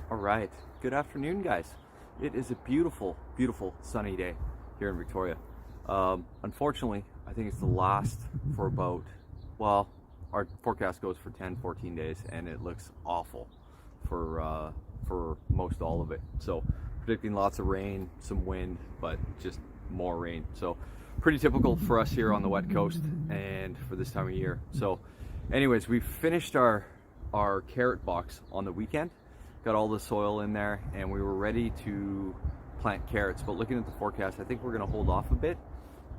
All right, good afternoon, guys. It is a beautiful, beautiful sunny day here in Victoria. Unfortunately, I think it's the last for about, well, our forecast goes for 10, 14 days, and it looks awful for most all of it. So predicting lots of rain, some wind, but just more rain. So pretty typical for us here on the wet coast and for this time of year. So anyways, we finished our carrot box on the weekend, got all the soil in there, and we were ready to plant carrots. But looking at the forecast, I think we're gonna hold off a bit.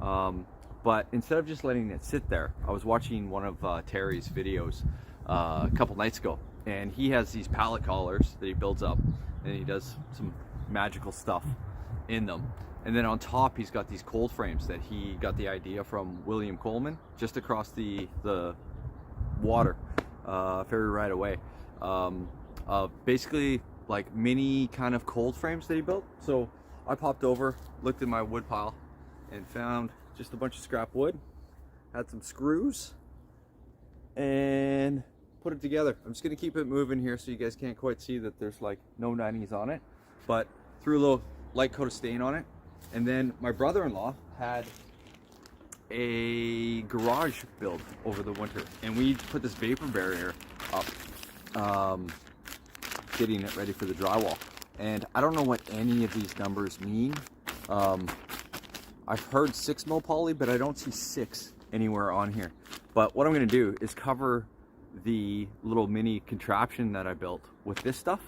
But instead of just letting it sit there, I was watching one of Terry's videos a couple nights ago, and he has these pallet collars that he builds up, and he does some magical stuff in them. And then on top, he's got these cold frames that he got the idea from William Coleman, just across the water, ferry right away. Basically like mini kind of cold frames that he built. So I popped over, looked in my wood pile, and found just a bunch of scrap wood, had some screws, and put it together. I'm just gonna keep it moving here so you guys can't quite see that there's like no 90s on it, but threw a little light coat of stain on it. And then my brother-in-law had a garage build over the winter, and we put this vapor barrier up, getting it ready for the drywall. And I don't know what any of these numbers mean. I've heard 6 mil poly, but I don't see 6 anywhere on here. But what I'm gonna do is cover the little mini contraption that I built with this stuff,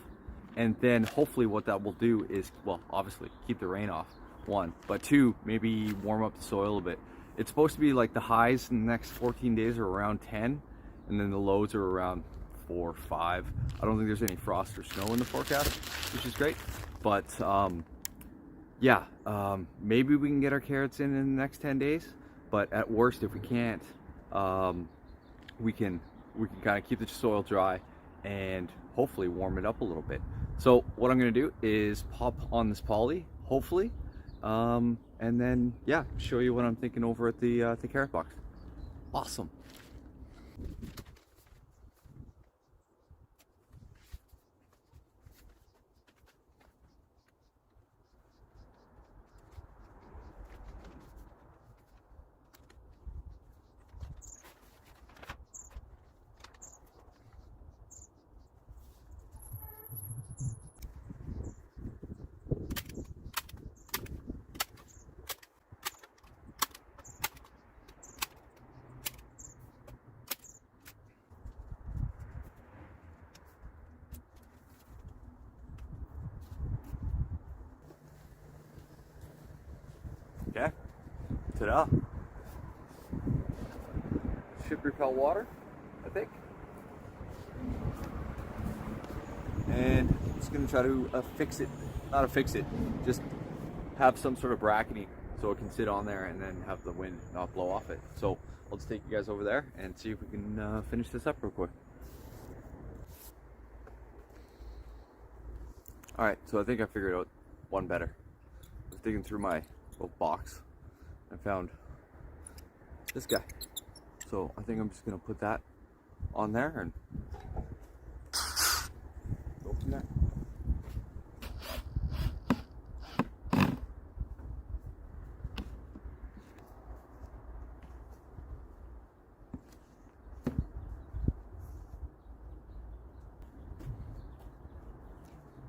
and then hopefully what that will do is, well, obviously keep the rain off, 1, but 2, maybe warm up the soil a bit. It's supposed to be like the highs in the next 14 days are around 10, and then the lows are around 4, 5. I don't think there's any frost or snow in the forecast, which is great. But yeah, maybe we can get our carrots in the next 10 days. But at worst, if we can't, we can kind of keep the soil dry and hopefully warm it up a little bit. So what I'm going to do is pop on this poly, hopefully, and then yeah, show you what I'm thinking over at the carrot box. Awesome. Okay, ta-da. Should repel water, I think. And I'm just gonna try to fix it, not affix it, just have some sort of bracketing so it can sit on there and then have the wind not blow off it. So I'll just take you guys over there and see if we can finish this up real quick. All right, so I think I figured out one better. I was digging through my little box and found this guy. So I think I'm just gonna put that on there and go from there.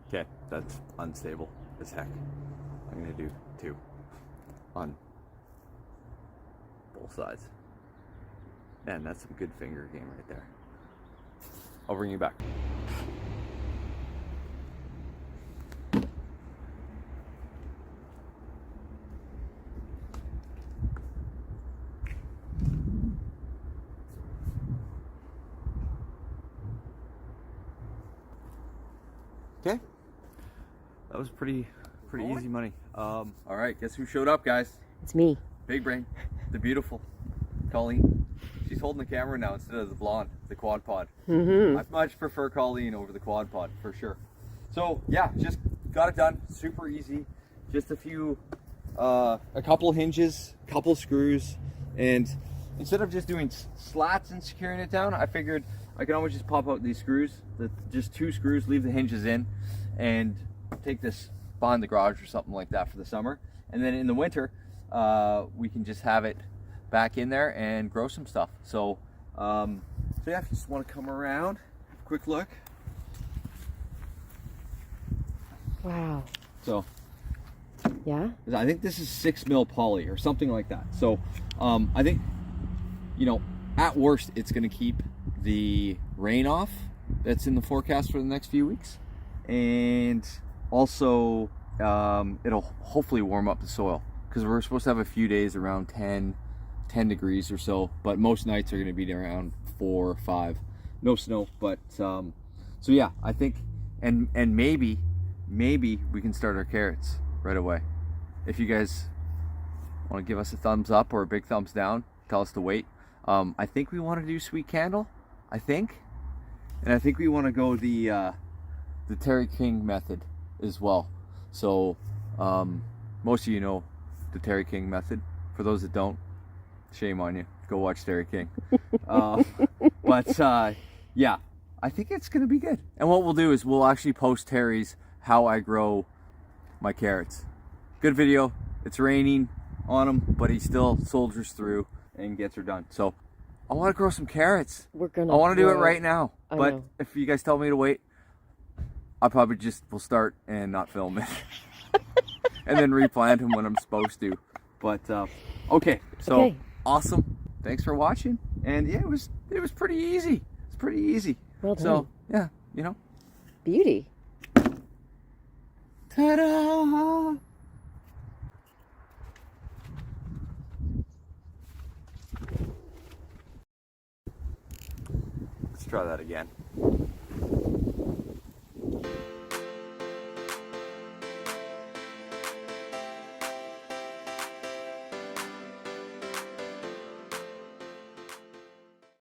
Okay, that's unstable as heck. I'm gonna do 2 on both sides. Man, that's some good finger game right there. I'll bring you back. Okay, that was pretty easy money. All right, guess who showed up, guys? It's me. Big brain, the beautiful Colleen. She's holding the camera now instead of the blonde, the quad pod. I much prefer Colleen over the quad pod for sure. So yeah, just got it done, super easy. Just a couple hinges, couple screws, and instead of just doing slats and securing it down, I figured I can always just pop out these screws, just 2 screws, leave the hinges in, and take this behind the garage or something like that for the summer. And then in the winter, we can just have it back in there and grow some stuff. So, yeah, if you just want to come around, quick look. Wow. So, yeah, I think this is 6 mil poly or something like that. So, I think, you know, at worst, it's going to keep the rain off that's in the forecast for the next few weeks. And also, it'll hopefully warm up the soil, because we're supposed to have a few days around 10 degrees or so, but most nights are going to be around 4 or 5. No snow, but so yeah, I think, and maybe we can start our carrots right away. If you guys want to give us a thumbs up or a big thumbs down, tell us to wait. I think we want to do sweet candle, I think, and I think we want to go the Terry King method as well. So most of you know the Terry King method. For those that don't, shame on you. Go watch Terry King. But yeah, I think it's gonna be good. And what we'll do is we'll actually post Terry's how I grow my carrots. Good video. It's raining on him, but he still soldiers through and gets her done. So I want to grow some carrots. I want to do it right now. But if you guys tell me to wait, I probably just will start and not film it. And then replant them when I'm supposed to. But okay, so awesome. Thanks for watching. And yeah, it was pretty easy. It's pretty easy. Well done. So yeah, you know. Beauty. Ta-da! Let's try that again.